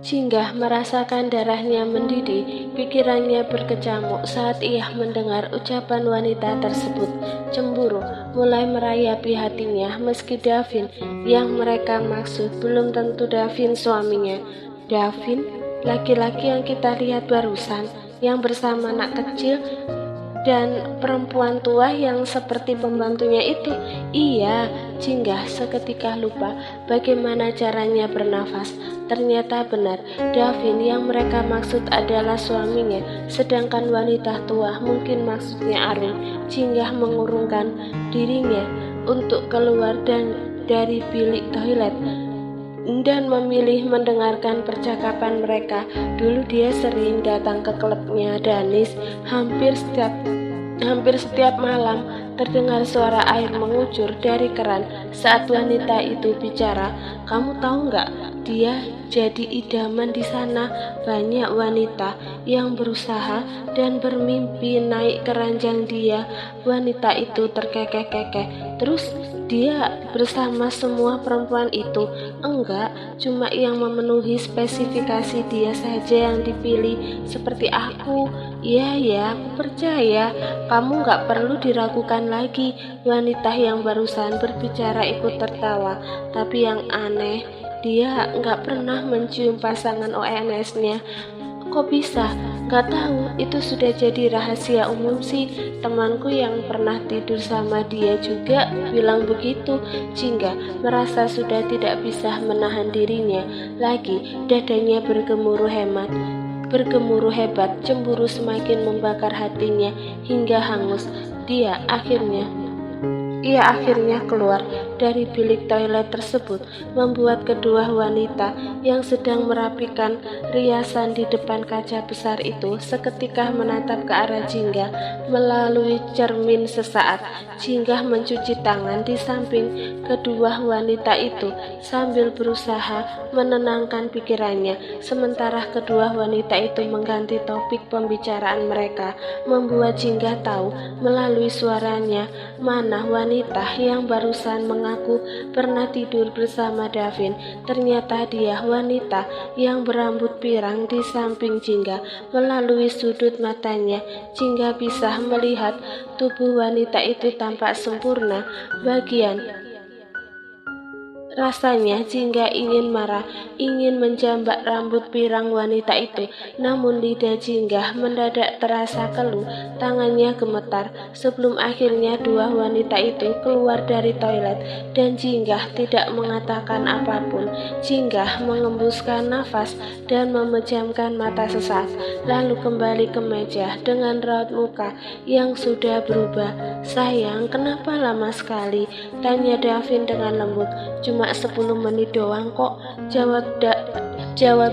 Jinggah merasakan darahnya mendidih, pikirannya berkecamuk saat ia mendengar ucapan wanita tersebut. Cemburu mulai merayapi hatinya meski Davin yang mereka maksud belum tentu Davin suaminya. Davin, laki-laki yang kita lihat barusan, yang bersama anak kecil dan perempuan tua yang seperti pembantunya itu. Iya, Jinggah seketika lupa bagaimana caranya bernafas. Ternyata benar, Davin yang mereka maksud adalah suaminya, sedangkan wanita tua mungkin maksudnya Arun. Jinggah mengurungkan dirinya untuk keluar dari bilik toilet dan memilih mendengarkan percakapan mereka. Dulu dia sering datang ke klubnya Danis. Hampir setiap malam terdengar suara air mengucur dari keran saat wanita itu bicara. Kamu tahu nggak? Dia jadi idaman di sana. Banyak wanita yang berusaha dan bermimpi naik ke ranjang dia. Wanita itu terkekeh-kekeh. Terus dia bersama semua perempuan itu? Enggak, cuma yang memenuhi spesifikasi dia saja yang dipilih, seperti aku. Ya, aku percaya. Kamu gak perlu diragukan lagi. Wanita yang barusan berbicara ikut tertawa. Tapi yang aneh, dia gak pernah mencium pasangan ONS-nya. Kok bisa? Gak tahu, itu sudah jadi rahasia umum sih. Temanku yang pernah tidur sama dia juga bilang begitu. Jinggah merasa sudah tidak bisa menahan dirinya lagi. Dadanya bergemuruh hebat, cemburu semakin membakar hatinya hingga hangus. Ia akhirnya keluar dari bilik toilet tersebut, membuat kedua wanita yang sedang merapikan riasan di depan kaca besar itu seketika menatap ke arah Jinggah melalui cermin sesaat. Jinggah mencuci tangan di samping kedua wanita itu sambil berusaha menenangkan pikirannya, sementara kedua wanita itu mengganti topik pembicaraan mereka, membuat Jinggah tahu melalui suaranya mana wanita yang barusan mengaku pernah tidur bersama Davin. Ternyata dia wanita yang berambut pirang di samping Jinggah. Melalui sudut matanya, Jinggah bisa melihat tubuh wanita itu tampak sempurna. Rasanya Jinggah ingin marah, ingin menjambak rambut pirang wanita itu, namun lidah Jinggah mendadak terasa keluh, tangannya gemetar sebelum akhirnya dua wanita itu keluar dari toilet dan Jinggah tidak mengatakan apapun. Jinggah mengembuskan nafas dan memejamkan mata sesaat, lalu kembali ke meja dengan raut muka yang sudah berubah. Sayang, kenapa lama sekali? Tanya Davin dengan lembut. Cuma 10 menit doang kok, jawab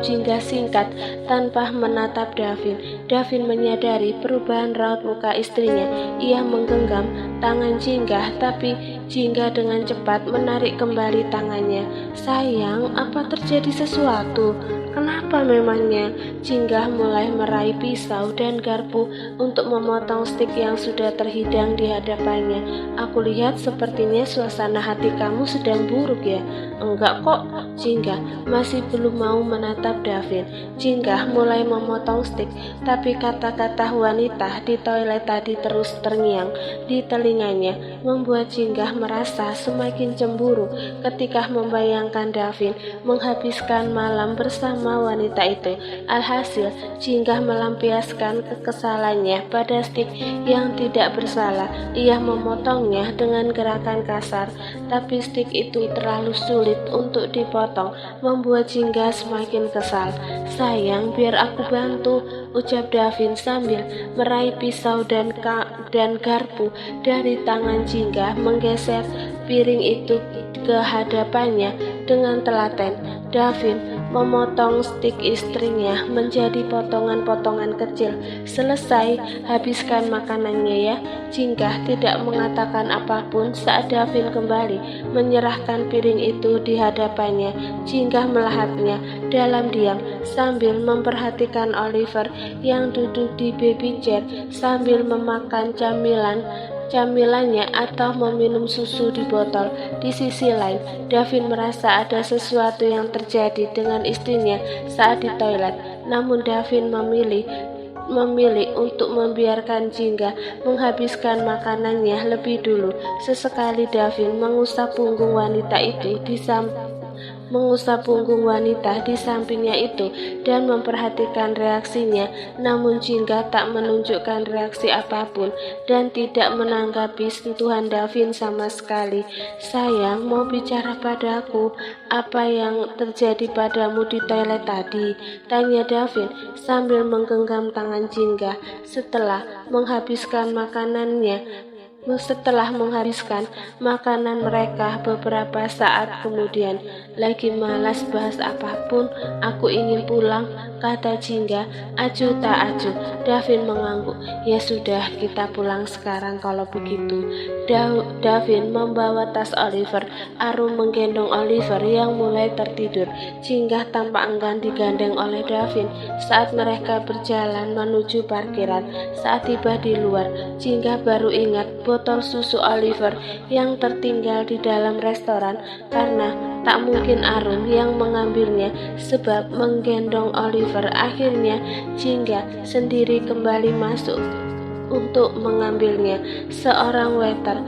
Jinggah singkat tanpa menatap Davin. Davin menyadari perubahan raut muka istrinya. Ia menggenggam tangan Jinggah, tapi Jinggah dengan cepat menarik kembali tangannya. Sayang, apa terjadi sesuatu? Kenapa memangnya? Jinggah mulai meraih pisau dan garpu untuk memotong stik yang sudah terhidang di hadapannya. Aku lihat sepertinya suasana hati kamu sedang buruk ya? Enggak kok, Jinggah masih belum mau menatap Davin. Jinggah mulai memotong stik, tapi kata-kata wanita di toilet tadi terus terngiang di telinganya, membuat Jinggah merasa semakin cemburu ketika membayangkan Davin menghabiskan malam bersama wanita itu. Alhasil, Jinggah melampiaskan kekesalannya pada stik yang tidak bersalah. Ia memotongnya dengan gerakan kasar, tapi stik itu terlalu sulit untuk dipotong, membuat Jinggah semakin kesal. Sayang, biar aku bantu, ucap Davin sambil meraih pisau dan garpu dari tangan Jinggah, menggeser piring itu ke hadapannya dengan telaten. Davin memotong stik istrinya menjadi potongan-potongan kecil. Selesai, habiskan makanannya ya. Jinggah tidak mengatakan apapun saat Davin kembali menyerahkan piring itu di hadapannya. Jinggah melahapnya dalam diam sambil memperhatikan Oliver yang duduk di baby chair sambil memakan camilan camilannya atau meminum susu di botol. Di sisi lain, Davin merasa ada sesuatu yang terjadi dengan istrinya saat di toilet. Namun Davin memilih untuk membiarkan Jingga menghabiskan makanannya lebih dulu. Sesekali Davin mengusap punggung wanita di sampingnya itu dan memperhatikan reaksinya, namun Jingga tak menunjukkan reaksi apapun dan tidak menanggapi sentuhan Davin sama sekali. "Sayang, mau bicara padaku, apa yang terjadi padamu di toilet tadi?" tanya Davin sambil menggenggam tangan Jingga setelah menghabiskan makanan mereka beberapa saat kemudian. "Lagi malas bahas apapun, aku ingin pulang," kata Jingga. "Acuh tak acuh," Davin mengangguk. "Ya sudah, kita pulang sekarang kalau begitu." Davin membawa tas Oliver. Arum menggendong Oliver yang mulai tertidur. Jingga tampak enggan digandeng oleh Davin saat mereka berjalan menuju parkiran. Saat tiba di luar, Jingga baru ingat botol susu Oliver yang tertinggal di dalam restoran, karena tak mungkin Arum yang mengambilnya sebab menggendong Oliver. Akhirnya Jingga sendiri kembali masuk untuk mengambilnya. Seorang waiter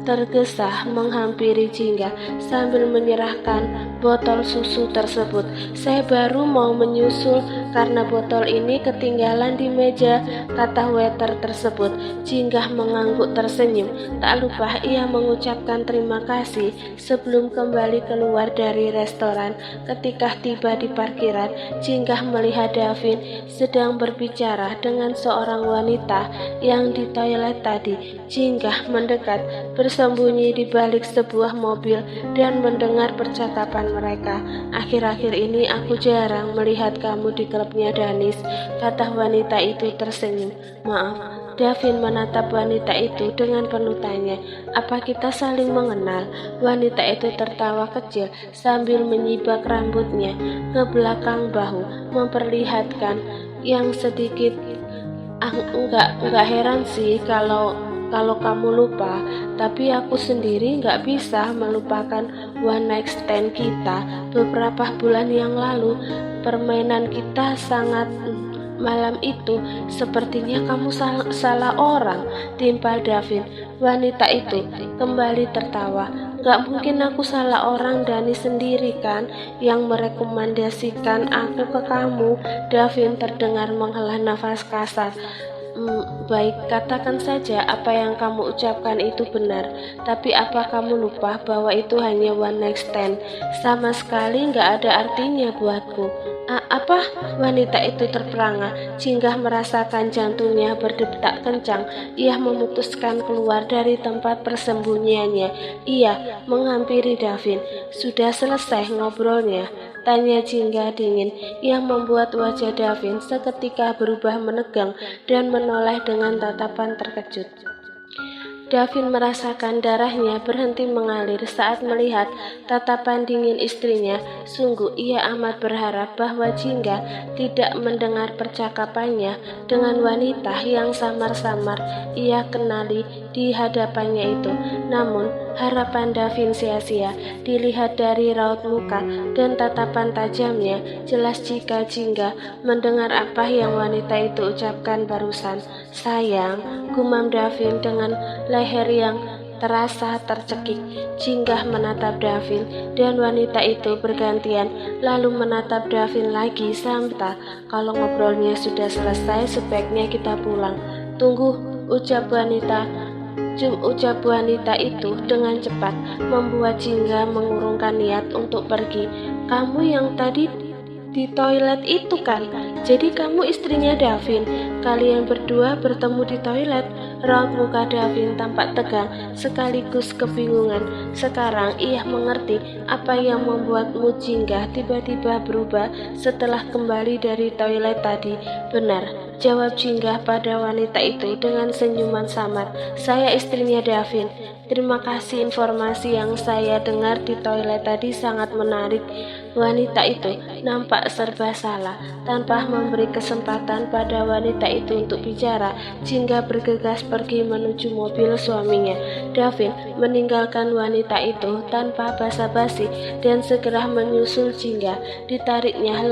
tergesa menghampiri Jingga sambil menyerahkan botol susu tersebut. "Saya baru mau menyusul karena botol ini ketinggalan di meja," kata waiter tersebut. Jingga mengangguk tersenyum. Tak lupa ia mengucapkan terima kasih sebelum kembali keluar dari restoran. Ketika tiba di parkiran, Jingga melihat Davin sedang berbicara dengan seorang wanita yang di toilet tadi. Jingga mendekat, bersembunyi di balik sebuah mobil dan mendengar percakapan mereka. "Akhir-akhir ini aku jarang melihat kamu di klubnya Danis," kata wanita itu tersenyum. "Maaf." Davin menatap wanita itu dengan penuh tanya. "Apa kita saling mengenal?" Wanita itu tertawa kecil sambil menyibak rambutnya ke belakang bahu, memperlihatkan yang sedikit enggak heran sih kalau kamu lupa, tapi aku sendiri nggak bisa melupakan one night stand kita beberapa bulan yang lalu. Permainan kita sangat malam itu. Sepertinya kamu salah orang," timpal Davin. Wanita itu kembali tertawa. "Gak mungkin aku salah orang, Dani sendiri kan yang merekomendasikan aku ke kamu." Davin terdengar menghela nafas kasar. Baik, katakan saja apa yang kamu ucapkan itu benar. Tapi apa kamu lupa bahwa itu hanya one night stand? Sama sekali nggak ada artinya buatku." Apa?" Wanita itu terperangah. Jingga merasakan jantungnya berdetak kencang. Ia memutuskan keluar dari tempat persembunyiannya. Ia menghampiri Davin. "Sudah selesai ngobrolnya?" tanya Jingga dingin, yang membuat wajah Davin seketika berubah menegang dan menoleh dengan tatapan terkejut. Davin merasakan darahnya berhenti mengalir saat melihat tatapan dingin istrinya. Sungguh ia amat berharap bahwa Jingga tidak mendengar percakapannya dengan wanita yang samar-samar ia kenali di hadapannya itu. Namun harapan Davin sia-sia. Dilihat dari raut muka dan tatapan tajamnya, jelas jika Jingga mendengar apa yang wanita itu ucapkan barusan. "Sayang," gumam Davin dengan leher yang terasa tercekik. Jingga menatap Davin dan wanita itu bergantian, lalu menatap Davin lagi samta. "Kalau ngobrolnya sudah selesai, sebaiknya kita pulang." "Tunggu," ucap wanita itu dengan cepat, membuat Jingga mengurungkan niat untuk pergi. "Kamu yang tadi di toilet itu kan? Jadi kamu istrinya Davin. Kalian berdua bertemu di toilet." Raut muka Davin tampak tegang sekaligus kebingungan. Sekarang ia mengerti apa yang membuatmu Jingga tiba-tiba berubah setelah kembali dari toilet tadi. "Benar," jawab Jingga pada wanita itu dengan senyuman samar. "Saya istrinya Davin." Terima kasih, informasi yang saya dengar di toilet tadi sangat menarik. Wanita itu nampak serba salah. Tanpa memberi kesempatan pada wanita itu untuk bicara, Jingga bergegas pergi menuju mobil suaminya. Davin meninggalkan wanita itu tanpa basa-basi dan segera menyusul Jingga. Ditariknya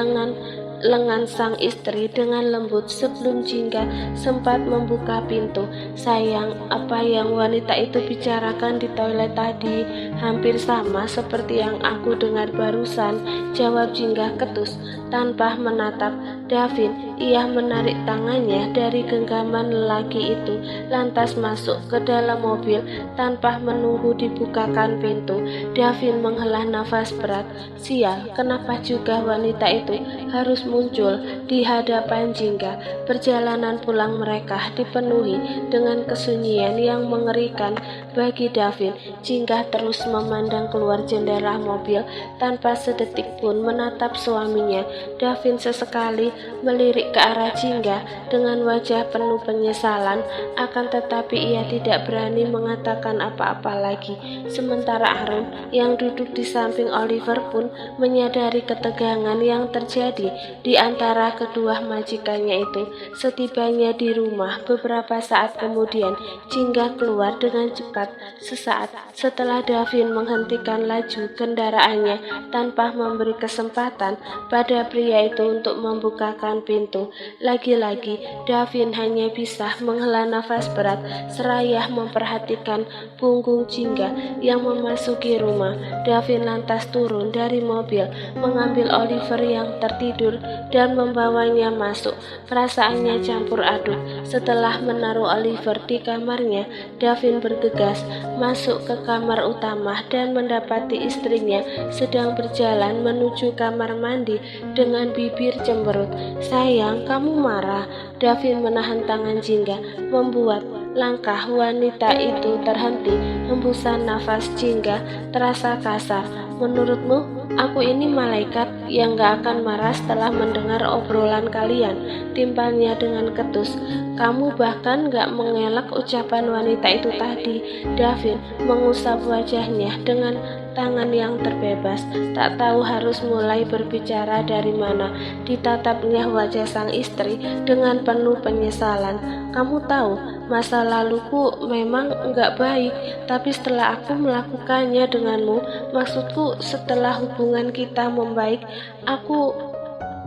lengan sang istri dengan lembut sebelum Jingga sempat membuka pintu. Sayang, apa yang wanita itu bicarakan di toilet tadi hampir sama seperti yang aku dengar barusan, jawab Jingga ketus tanpa menatap Davin. Ia menarik tangannya dari genggaman lelaki itu, lantas masuk ke dalam mobil tanpa menunggu dibukakan pintu. Davin menghela nafas berat. Sial, kenapa juga wanita itu harus muncul di hadapan Jingga? Perjalanan pulang mereka dipenuhi dengan kesunyian yang mengerikan bagi Davin. Jingga terus memandang keluar jendela mobil tanpa sedetik pun menatap suaminya. Davin sesekali melirik ke arah Jingga dengan wajah penuh penyesalan, akan tetapi ia tidak berani mengatakan apa-apa lagi. Sementara Aaron yang duduk di samping Oliver pun menyadari ketegangan yang terjadi di antara kedua majikannya itu. Setibanya di rumah beberapa saat kemudian, Jingga keluar dengan cepat. Sesaat setelah Davin menghentikan laju kendaraannya tanpa memberi kesempatan pada pria itu untuk membukakan pintu. Lagi-lagi Davin hanya bisa menghela nafas berat seraya memperhatikan punggung Jingga yang memasuki rumah. Davin lantas turun dari mobil, mengambil Oliver yang tertidur dan membawanya masuk. Perasaannya campur aduk. Setelah menaruh Oliver di kamarnya, Davin bergegas masuk ke kamar utama dan mendapati istrinya sedang berjalan menuju kamar mandi dengan bibir cemberut. Sayang, kamu marah? Davin menahan tangan Jingga, membuat langkah wanita itu terhenti. Hembusan nafas Jingga terasa kasar. Menurutmu, aku ini malaikat yang gak akan marah setelah mendengar obrolan kalian, timpalnya dengan ketus. Kamu bahkan gak mengelak ucapan wanita itu tadi. Davin mengusap wajahnya dengan tangan yang terbebas, tak tahu harus mulai berbicara dari mana. Ditatapnya wajah sang istri dengan penuh penyesalan. Kamu tahu, masa laluku memang enggak baik, tapi setelah aku melakukannya denganmu, maksudku setelah hubungan kita membaik, aku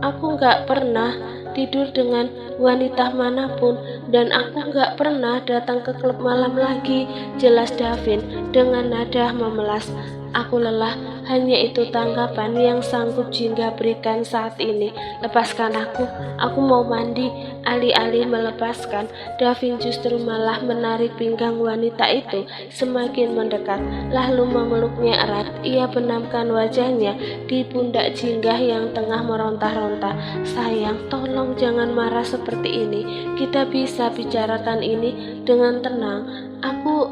enggak pernah tidur dengan wanita manapun, dan aku enggak pernah datang ke klub malam lagi, jelas Davin dengan nada memelas. Aku lelah, hanya itu tanggapan yang sanggup Jingga berikan saat ini. Lepaskan aku mau mandi. Alih-alih melepaskan, Davin justru malah menarik pinggang wanita itu semakin mendekat, lalu memeluknya erat. Ia benamkan wajahnya di pundak Jingga yang tengah meronta-ronta. Sayang, tolong jangan marah seperti ini. Kita bisa bicarakan ini dengan tenang.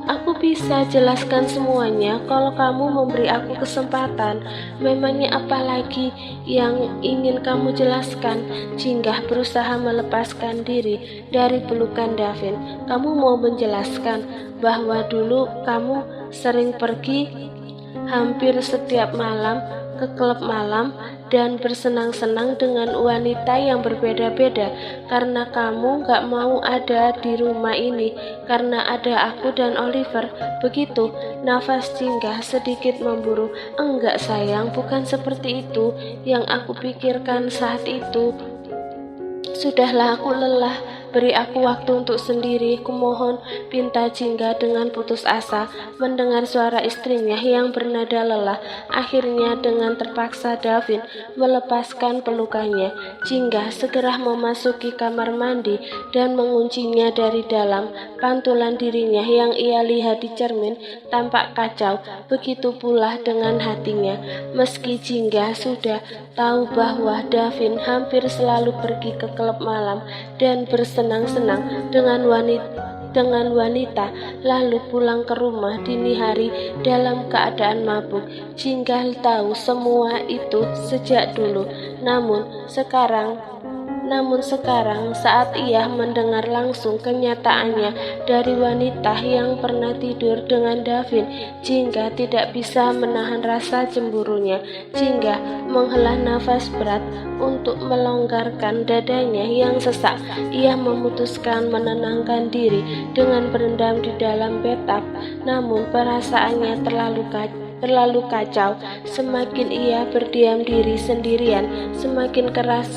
Aku bisa jelaskan semuanya kalau kamu memberi aku kesempatan. Memangnya apa lagi yang ingin kamu jelaskan? Jingga berusaha melepaskan diri dari pelukan Davin. Kamu mau menjelaskan bahwa dulu kamu sering pergi hampir setiap malam ke klub malam dan bersenang-senang dengan wanita yang berbeda-beda karena kamu gak mau ada di rumah ini karena ada aku dan Oliver. Begitu? Nafas Jingga sedikit memburu. Enggak sayang, bukan seperti itu yang aku pikirkan saat itu. Sudahlah, aku lelah. Beri aku waktu untuk sendiri, kumohon, pinta Jingga dengan putus asa mendengar suara istrinya yang bernada lelah. Akhirnya dengan terpaksa Davin melepaskan pelukannya. Jingga segera memasuki kamar mandi dan menguncinya dari dalam. Pantulan dirinya yang ia lihat di cermin tampak kacau, begitu pula dengan hatinya. Meski Jingga sudah tahu bahwa Davin hampir selalu pergi ke klub malam dan bersenang-senang dengan wanita lalu pulang ke rumah dini hari dalam keadaan mabuk. Jingga tahu semua itu sejak dulu, namun Namun sekarang saat ia mendengar langsung kenyataannya dari wanita yang pernah tidur dengan Davin, Jingga tidak bisa menahan rasa cemburunya. Jingga menghela nafas berat untuk melonggarkan dadanya yang sesak. Ia memutuskan menenangkan diri dengan berendam di dalam bathtub, namun perasaannya terlalu kacau. Semakin ia berdiam diri sendirian, semakin keras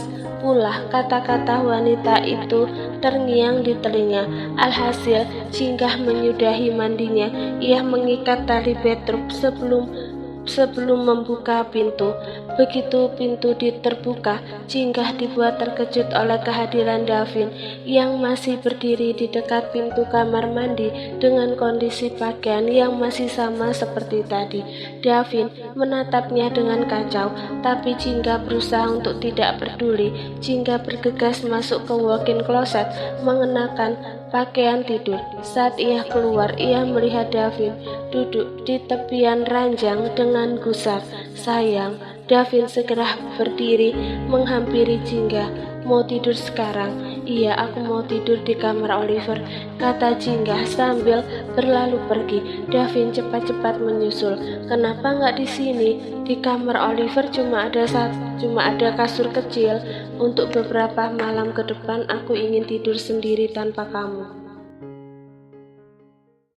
pula kata-kata wanita itu terngiang di telinga. Alhasil, Jingga menyudahi mandinya. Ia mengikat tali bathtub sebelum membuka pintu. Begitu pintu terbuka, Jingga dibuat terkejut oleh kehadiran Davin yang masih berdiri di dekat pintu kamar mandi dengan kondisi pakaian yang masih sama seperti tadi. Davin menatapnya dengan kacau, tapi Jingga berusaha untuk tidak peduli. Jingga bergegas masuk ke walk-in closet mengenakan pakaian tidur. Saat ia keluar, ia melihat Davin duduk di tepian ranjang dengan gusar. Sayang, Davin segera berdiri menghampiri Jingga. Mau tidur sekarang? Iya, aku mau tidur di kamar Oliver, kata Jingga sambil berlalu pergi. Davin cepat-cepat menyusul. Kenapa nggak di sini? Di kamar Oliver cuma ada kasur kecil. Untuk beberapa malam ke depan aku ingin tidur sendiri tanpa kamu.